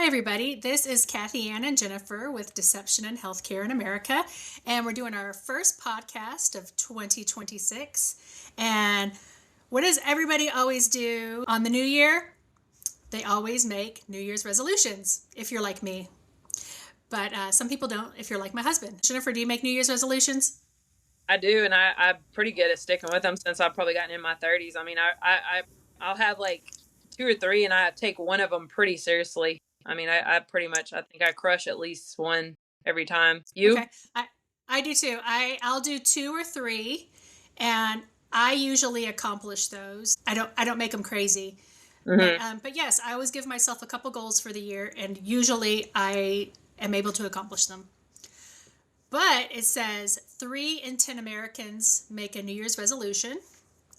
everybody. This is Kathy Ann and Jennifer with Deception and Healthcare in America. And we're doing our first podcast of 2026. And what does everybody always do on the new year? They always make New Year's resolutions, if you're like me. But some people don't, if you're like my husband. Jennifer, do you make New Year's resolutions? I do, and I'm pretty good at sticking with them since I've probably gotten in my 30s. I mean, I'll have like two or three, and I take one of them pretty seriously. I mean, I pretty much I think I crush at least one every time. You? Okay. I do too. I'll do two or three, and I usually accomplish those. I don't make them crazy. Hmm. But yes, I always give myself a couple goals for the year, and usually I am able to accomplish them. But it says 3 in 10 Americans make a New Year's resolution.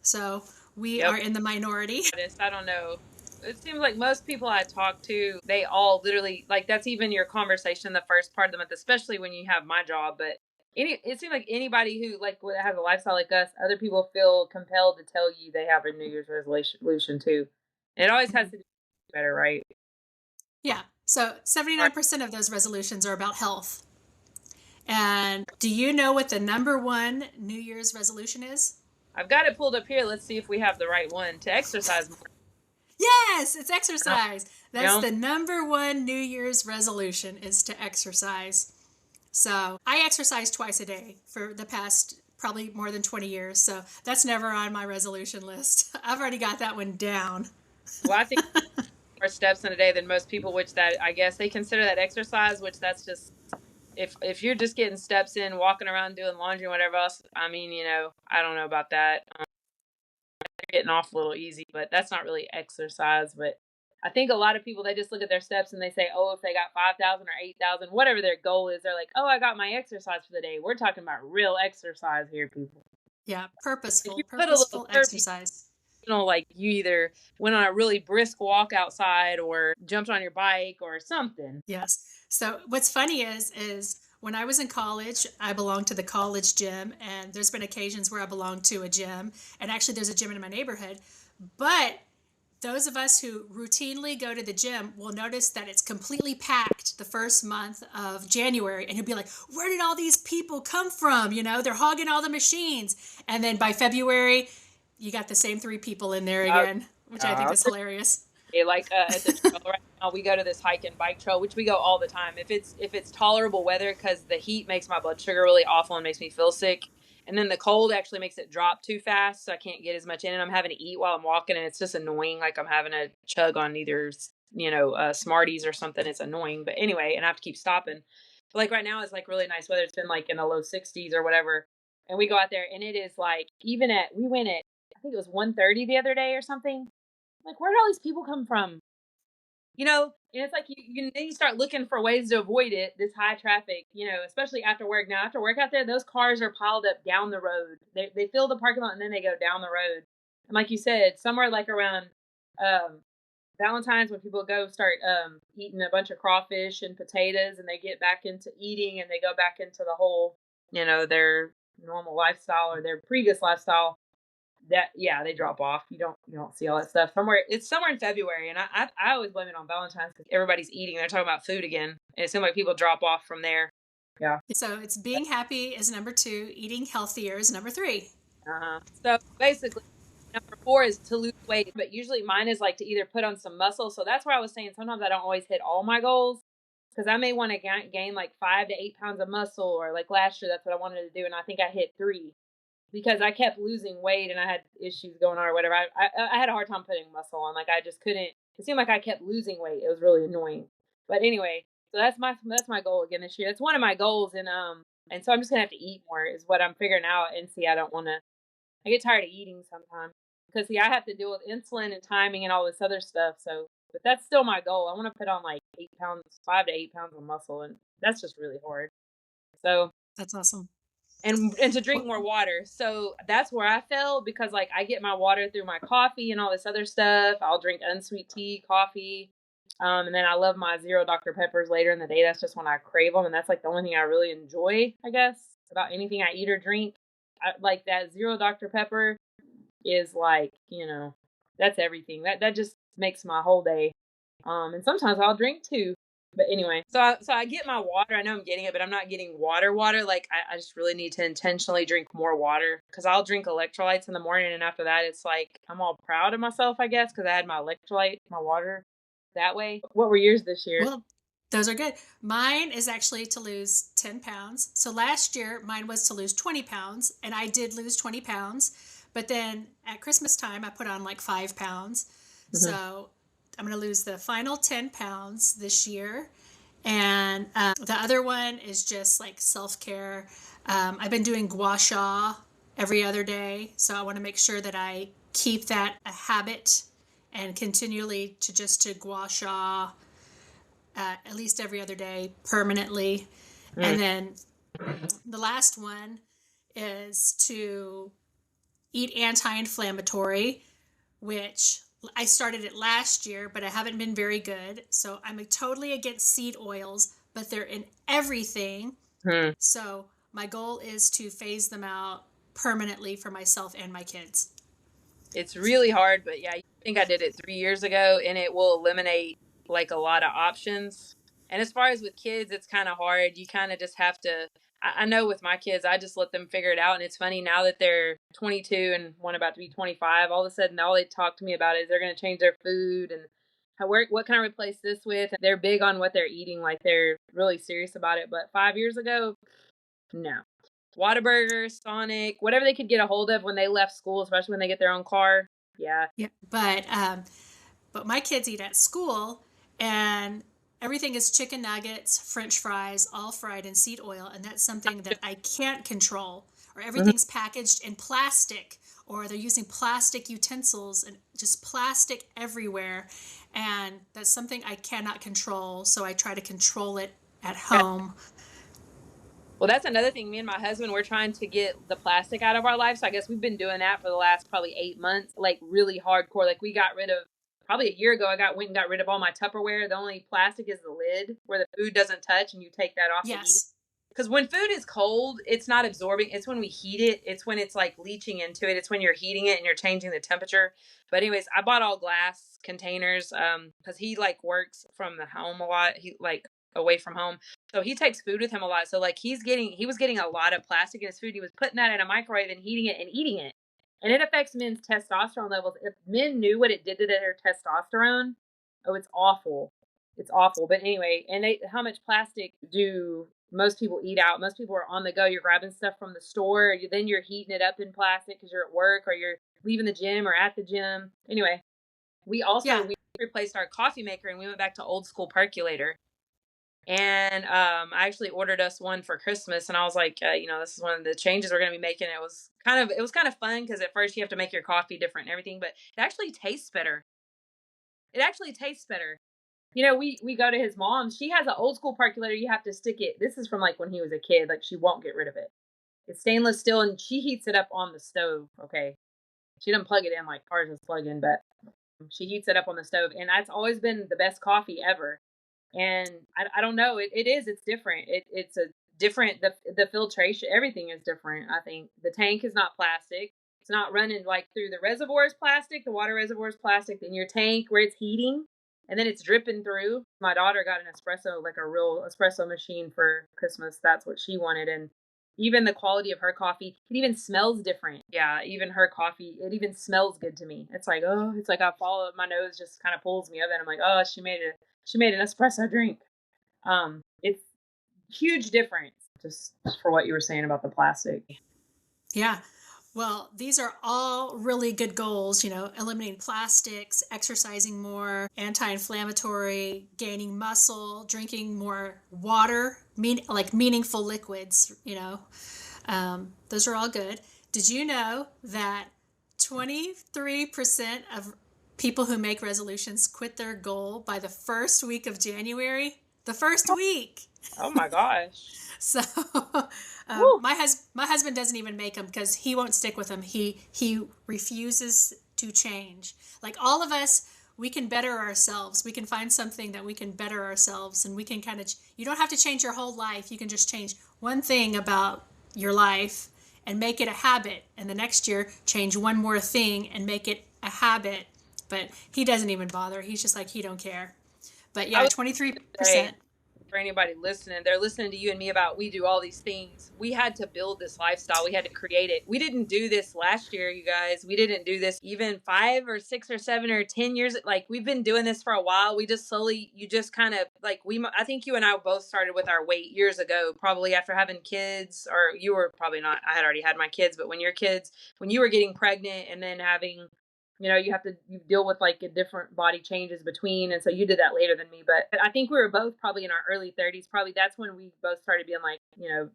So we Yep. are in the minority. I don't know. It seems like most people I talk to, they all literally like that's even your conversation the first part of the month, especially when you have my job. But it seems like anybody who like would have a lifestyle like us, other people feel compelled to tell you they have a New Year's resolution too. And it always has to do better, right? Yeah. So All right. 79% of those resolutions are about health. And do you know what the number one New Year's resolution is? I've got it pulled up here. Let's see if we have the right one to exercise more. Yes, it's You exercise. That's know? the number one New Year's resolution is to exercise. So I exercise twice a day for the past probably more than 20 years. So that's never on my resolution list. I've already got that one down. Well, I think more steps in a day than most people, which that I guess they consider that exercise, which that's just if you're just getting steps in, walking around doing laundry and whatever else, I mean, I don't know about that. You're getting off a little easy, but that's not really exercise. But I think a lot of people they just look at their steps and they say, oh, if they got 5,000 or 8,000, whatever their goal is, they're like, oh, I got my exercise for the day. We're talking about real exercise here, people. Yeah, If purposeful, you put a little purposeful curve, exercise. like you either went on a really brisk walk outside or jumped on your bike or something. Yes. So what's funny is when I was in college, I belonged to the college gym, and there's been occasions where I belonged to a gym, and actually there's a gym in my neighborhood. But those of us who routinely go to the gym will notice that it's completely packed the first month of January, and you'll be like, where did all these people come from? They're hogging all the machines. And then by February, you got the same three people in there Uh, again, which I think is hilarious. like at the trail right now, we go to this hike and bike trail, which we go all the time. If it's tolerable weather, because the heat makes my blood sugar really awful and makes me feel sick, and then the cold actually makes it drop too fast, so I can't get as much in, and I'm having to eat while I'm walking, and it's just annoying. Like I'm having to chug on either Smarties or something. It's annoying, but anyway, and I have to keep stopping. But like right now, it's like really nice weather. It's been like in the low 60s or whatever, and we go out there, and it is like even at we went at I think it was 1:30 the other day or something. Like, where did all these people come from? And it's like then you start looking for ways to avoid it, this high traffic, especially after work. Now, after work out there, those cars are piled up down the road. They fill the parking lot and then they go down the road. And like you said, somewhere like around um, Valentine's, when people go start eating a bunch of crawfish and potatoes and they get back into eating and they go back into the whole, their normal lifestyle or their previous lifestyle, that yeah, they drop off. You don't see all that stuff. It's somewhere in February, and I always blame it on Valentine's because everybody's eating. They're talking about food again, and it seems like people drop off from there. Yeah. So it's being happy is number two, eating healthier is number three. So basically, number four is to lose weight, but usually mine is like to either put on some muscle. So that's where I was saying sometimes I don't always hit all my goals because I may want to gain like 5 to 8 pounds of muscle, or like last year that's what I wanted to do, and I think I hit three because I kept losing weight and I had issues going on or whatever. I had a hard time putting muscle on. Like I just couldn't. It seemed like I kept losing weight. It was really annoying. But anyway, so that's my goal again this year. That's one of my goals, and so I'm just gonna have to eat more is what I'm figuring out. And see, I don't want to. I get tired of eating sometimes because see, I have to deal with insulin and timing and all this other stuff. So, but that's still my goal. I want to put on like 8 pounds, 5 to 8 pounds of muscle, and that's just really hard. So That's awesome. and to drink Well, more water. So that's where I fell because like I get my water through my coffee and all this other stuff. I'll drink unsweet tea, coffee, and then I love my zero Dr Peppers later in the day. That's just when I crave them, and that's like the only thing I really enjoy, I guess, about anything I eat or drink. Like that zero Dr Pepper is like that's everything. That just makes my whole day. And sometimes I'll drink too. But anyway, so I get my water. I know I'm getting it, but I'm not getting water. Like I just really need to intentionally drink more water because I'll drink electrolytes in the morning, and after that, it's like I'm all proud of myself, I guess, because I had my electrolyte, my water that way. What were yours this year? Well, those are good. Mine is actually to lose 10 pounds. So last year, mine was to lose 20 pounds, and I did lose 20 pounds. But then at Christmas time, I put on like 5 pounds. Hmm. So I'm going to lose the final 10 pounds this year. And the other one is just like self care. I've been doing gua sha every other day. So I want to make sure that I keep that a habit and continually to gua sha at least every other day permanently. Mm. And then the last one is to eat anti-inflammatory, which I started it last year, but I haven't been very good. So I'm totally against seed oils, but they're in everything. Hmm. So my goal is to phase them out permanently for myself and my kids. It's really hard, but yeah, I think I did it 3 years ago, and it will eliminate like a lot of options. And as far as with kids, it's kind of hard. You kind of just have to. I know with my kids, I just let them figure it out. And it's funny now that they're 22 and one about to be 25. All of a sudden, all they talk to me about is they're going to change their food and what can I replace this with. And they're big on what they're eating, like they're really serious about it. But 5 years ago, no. Whataburger, Sonic, whatever they could get a hold of when they left school, especially when they get their own car. Yeah. Yeah, but my kids eat at school, and everything is chicken nuggets, French fries, all fried in seed oil, and that's something that I can't control. Or Mhm. everything's packaged in plastic, or they're using plastic utensils and just plastic everywhere, and that's something I cannot control. So I try to control it at Yeah. home. Well, that's another thing. Me and my husband, we're trying to get the plastic out of our life. So I guess we've been doing that for the last probably 8 months, like really hardcore. Like we got rid of probably a year ago. Went and got rid of all my Tupperware. The only plastic is the lid where the food doesn't touch, and you take that off to eat it. Yes. Because when food is cold, it's not absorbing. It's when we heat it. It's when it's like leaching into it. It's when you're heating it and you're changing the temperature. But anyways, I bought all glass containers because he like works from the home a lot. He like away from home. So he takes food with him a lot. So like he was getting a lot of plastic in his food. He was putting that in a microwave and heating it and eating it. And it affects men's testosterone levels. If men knew what it did to their testosterone, oh, it's awful. It's awful. But anyway, and how much plastic do most people eat out? Most people are on the go. You're grabbing stuff from the store. Then you're heating it up in plastic because you're at work or you're leaving the gym or at the gym. Anyway, Yeah. we replaced our coffee maker and we went back to old school percolator. And I actually ordered us one for Christmas, and I was like, this is one of the changes we're going to be making. It was kind of fun because at first you have to make your coffee different and everything, but it actually tastes better. It actually tastes better. We go to his mom. She has an old school percolator. You have to stick it. This is from like when he was a kid. Like she won't get rid of it. It's stainless steel, and she heats it up on the stove. Okay, she doesn't plug it in like ours is plug in, but she heats it up on the stove, and that's always been the best coffee ever. And I don't know. It's different. It's a different. The filtration, everything is different. I think the tank is not plastic. It's not running like through the reservoir is plastic. The water reservoir is plastic. Then your tank where it's heating, and then it's dripping through. My daughter got an espresso, like a real espresso machine for Christmas. That's what she wanted, and even the quality of her coffee, it even smells different. Yeah, even her coffee, it even smells good to me. It's like, oh, it's like I follow my nose just kind of pulls me up, and I'm like, oh, she made an espresso drink. It's huge difference just for what you were saying about the plastic. Yeah. Well, these are all really good goals, eliminating plastics, exercising more, anti-inflammatory, gaining muscle, drinking more water, like meaningful liquids. Those are all good. Did you know that 23% of people who make resolutions quit their goal by the first week of January? The first week. Oh my gosh. So Woo. my husband doesn't even make them because he won't stick with them. He refuses to change. Like all of us, we can better ourselves. We can find something that we can better ourselves, and we can kind of. You don't have to change your whole life. You can just change one thing about your life and make it a habit. And the next year, change one more thing and make it a habit. But he doesn't even bother. He's just like he don't care. But I yeah, was 23%. say, for anybody listening, they're listening to you and me about we do all these things. We had to build this lifestyle. We had to create it. We didn't do this last year, you guys. We didn't do this even 5 or 6 or 7 or 10 years. Like we've been doing this for a while. We just slowly, you just kind of like I think you and I both started with our weight years ago, probably after having kids, or you were probably not. I had already had my kids, but when you were getting pregnant and then having you deal with like a different body changes between. And so you did that later than me. But I think we were both probably in our early 30s. Probably that's when we both started being like,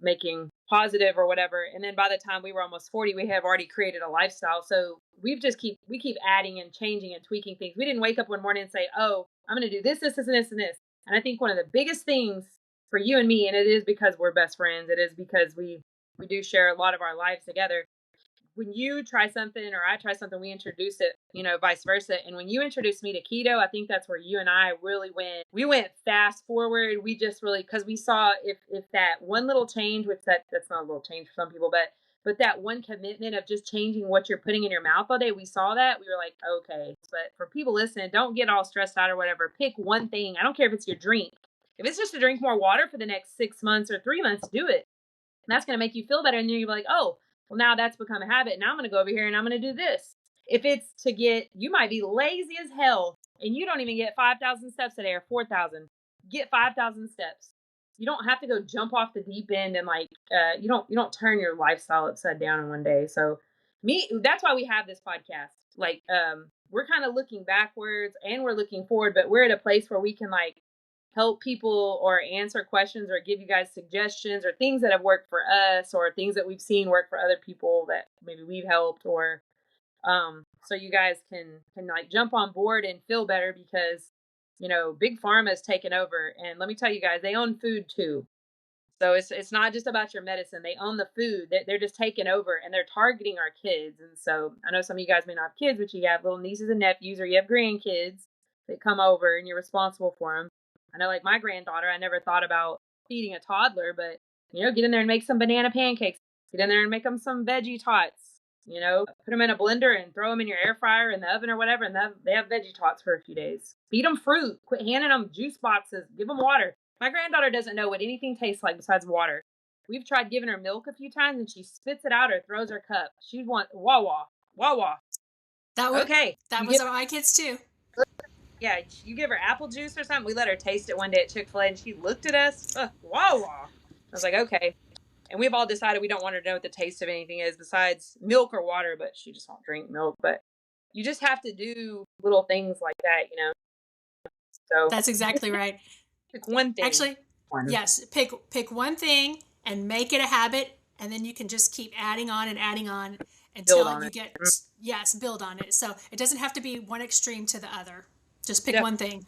making positive or whatever. And then by the time we were almost 40, we have already created a lifestyle. So we keep adding and changing and tweaking things. We didn't wake up one morning and say, oh, I'm going to do this, this, this, and this, and this. And I think one of the biggest things for you and me, and it is because we're best friends, it is because we do share a lot of our lives together. When you try something or I try something, we introduce it, vice versa. And when you introduced me to keto, I think that's where you and I really we went fast forward. We just really, cause we saw if that one little change, which that's not a little change for some people, but that one commitment of just changing what you're putting in your mouth all day, we saw that. We were like, okay. But for people listening, don't get all stressed out or whatever. Pick one thing. I don't care if it's your drink. If it's just to drink more water for the next 6 months or 3 months, do it. And that's going to make you feel better. And then you'll be like, oh, well, now that's become a habit. Now I'm going to go over here and I'm going to do this. If it's you might be lazy as hell and you don't even get 5,000 steps a day or 4,000. Get 5,000 steps. You don't have to go jump off the deep end and you don't turn your lifestyle upside down in one day. So that's why we have this podcast. We're kind of looking backwards and we're looking forward, but we're at a place where we can help people or answer questions or give you guys suggestions or things that have worked for us or things that we've seen work for other people that maybe we've helped or so you guys can jump on board and feel better because big pharma has taken over, and let me tell you guys, they own food too. So it's not just about your medicine. They own the food. They're just taking over and they're targeting our kids. And so I know some of you guys may not have kids, but you have little nieces and nephews or you have grandkids that come over and you're responsible for them. I know my granddaughter, I never thought about feeding a toddler, but get in there and make some banana pancakes. Get in there and make them some veggie tots. Put them in a blender and throw them in your air fryer in the oven or whatever, and they have veggie tots for a few days. Feed them fruit. Quit handing them juice boxes. Give them water. My granddaughter doesn't know what anything tastes like besides water. We've tried giving her milk a few times, and she spits it out or throws her cup. She wants Wawa. Wawa. That was my kids too. Yeah, you give her apple juice or something. We let her taste it one day at Chick-fil-A, and she looked at us. Wawa. I was like, okay. And we've all decided we don't want her to know what the taste of anything is besides milk or water, but she just won't drink milk. But you just have to do little things like that, So that's exactly right. Pick one thing. Actually, yes, pick one thing and make it a habit, and then you can just keep adding on until you get build on it. So it doesn't have to be one extreme to the other. Just pick one thing.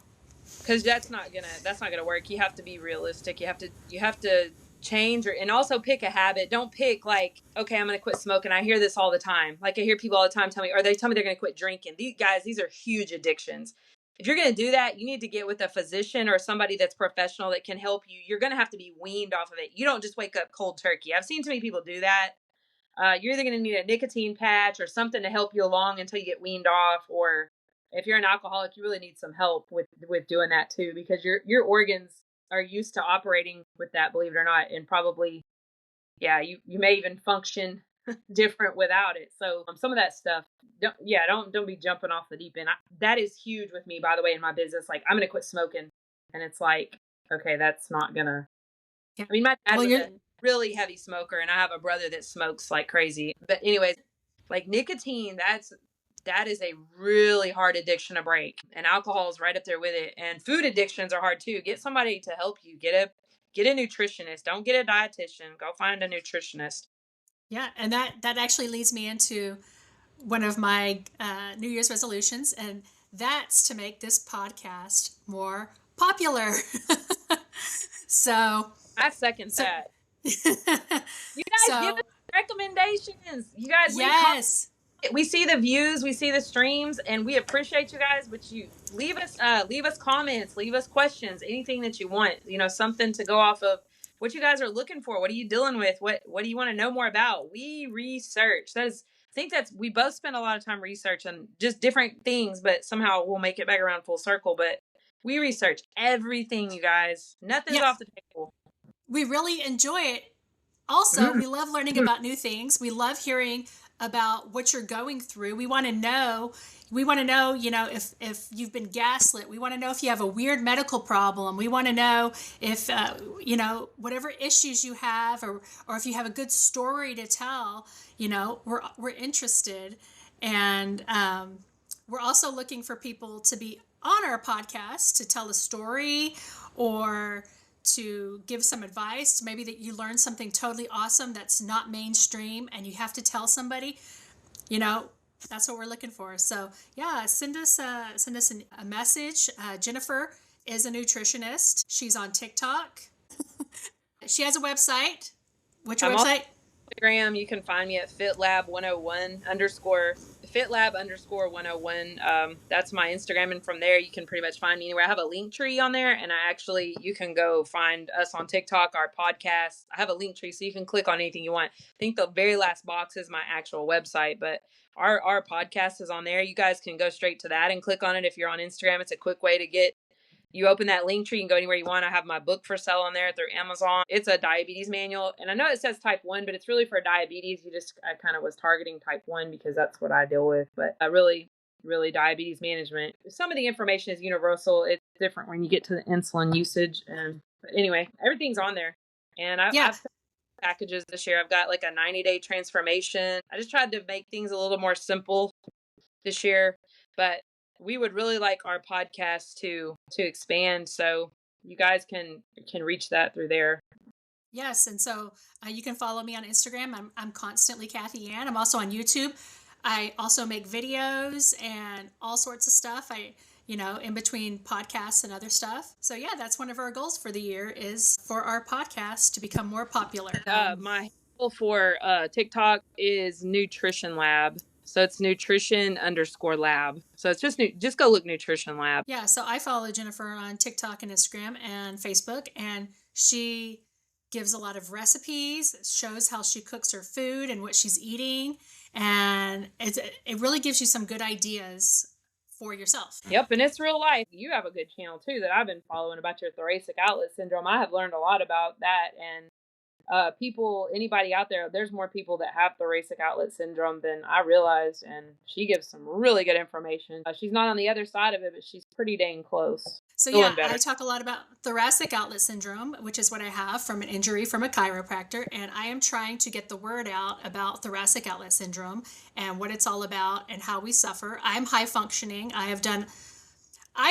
Because that's not gonna work. You have to be realistic. You have to change and also pick a habit. Don't pick okay, I'm gonna quit smoking. I hear this all the time. I hear people all the time tell me they're gonna quit drinking. These are huge addictions. If you're gonna do that, you need to get with a physician or somebody that's professional that can help you. You're gonna have to be weaned off of it. You don't just wake up cold turkey. I've seen too many people do that. You're either gonna need a nicotine patch or something to help you along until you get weaned off, or if you're an alcoholic, you really need some help with doing that too, because your organs are used to operating with that, believe it or not, and probably, you may even function different without it. So some of that stuff, don't be jumping off the deep end. That is huge with me, by the way, in my business. I'm gonna quit smoking, and it's okay, that's not gonna. I mean, my dad was a really heavy smoker, and I have a brother that smokes like crazy. But anyways, nicotine, that is a really hard addiction to break, and alcohol is right up there with it. And food addictions are hard too. Get somebody to help you. Get a nutritionist. Don't get a dietitian. Go find a nutritionist. Yeah, and that actually leads me into one of my New Year's resolutions, and that's to make this podcast more popular. So I second that. You guys give us recommendations. You guys, yes. We see the views, we see the streams, and we appreciate you guys. But you leave us comments, leave us questions, anything that you want. Something to go off of. What you guys are looking for? What are you dealing with? What do you want to know more about? We research. We both spend a lot of time researching just different things, but somehow we'll make it back around full circle. But We research everything, you guys. Nothing's Yeah, off the table. we really enjoy it. Also, we love learning about new things. We love hearing about what you're going through. We want to know, if you've been gaslit. We want to know if you have a weird medical problem. We want to know if, whatever issues you have, or if you have a good story to tell, we're interested. And we're also looking for people to be on our podcast to tell a story or to give some advice. Maybe that you learned something totally awesome that's not mainstream and you have to tell somebody. That's what we're looking for. So yeah, send us a message. Jennifer is a nutritionist. She's on TikTok. She has a website. What's your website? Instagram, you can find me at fitlab101 underscore fitlab underscore 101. That's my Instagram, and from there you can pretty much find me anywhere. I have a link tree on there, and you can go find us on TikTok, our podcast. I have a link tree, so you can click on anything you want. I think the very last box is my actual website, but our podcast is on there. You guys can go straight to that and click on it. If you're on Instagram, it's a quick way to get. You open that link tree and go anywhere you want. I have my book for sale on there through Amazon. It's a diabetes manual. And I know it says type 1, but it's really for diabetes. I kind of was targeting type 1 because that's what I deal with. But really diabetes management. Some of the information is universal. It's different when you get to the insulin usage. But anyway, everything's on there. And I've packages this year. I've got like a 90-day transformation. I just tried to make things a little more simple this year. But we would really like our podcast to expand, so you guys can reach that through there. Yes, and so you can follow me on Instagram. I'm constantly Kathy Ann. I'm also on YouTube. I also make videos and all sorts of stuff. In between podcasts and other stuff. So yeah, that's one of our goals for the year is for our podcast to become more popular. My goal for TikTok is Nutrition Lab. So it's nutrition_lab. So it's just go look Nutrition Lab. Yeah. So I follow Jennifer on TikTok and Instagram and Facebook, and she gives a lot of recipes, shows how she cooks her food and what she's eating. And it really gives you some good ideas for yourself. Yep. And it's real life. You have a good channel too that I've been following about your thoracic outlet syndrome. I have learned a lot about that. And anybody out there's more people that have thoracic outlet syndrome than I realized, and she gives some really good information. She's not on the other side of it, but she's pretty dang close. So yeah, I talk a lot about thoracic outlet syndrome, which is what I have from an injury from a chiropractor, and I am trying to get the word out about thoracic outlet syndrome and what it's all about and how we suffer. I'm high functioning. I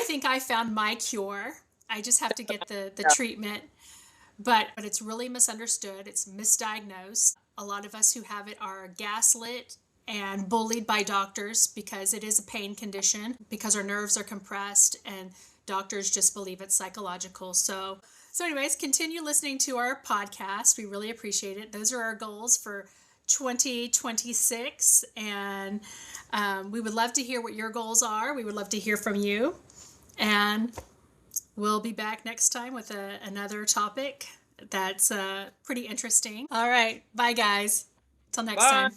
think I found my cure. I just have to get the treatment. But it's really misunderstood. It's misdiagnosed. A lot of us who have it are gaslit and bullied by doctors because it is a pain condition, because our nerves are compressed and doctors just believe it's psychological. So anyways, continue listening to our podcast. We really appreciate it. Those are our goals for 2026. And we would love to hear what your goals are. We would love to hear from you. And we'll be back next time with another topic that's pretty interesting. All right. Bye, guys. Till next time.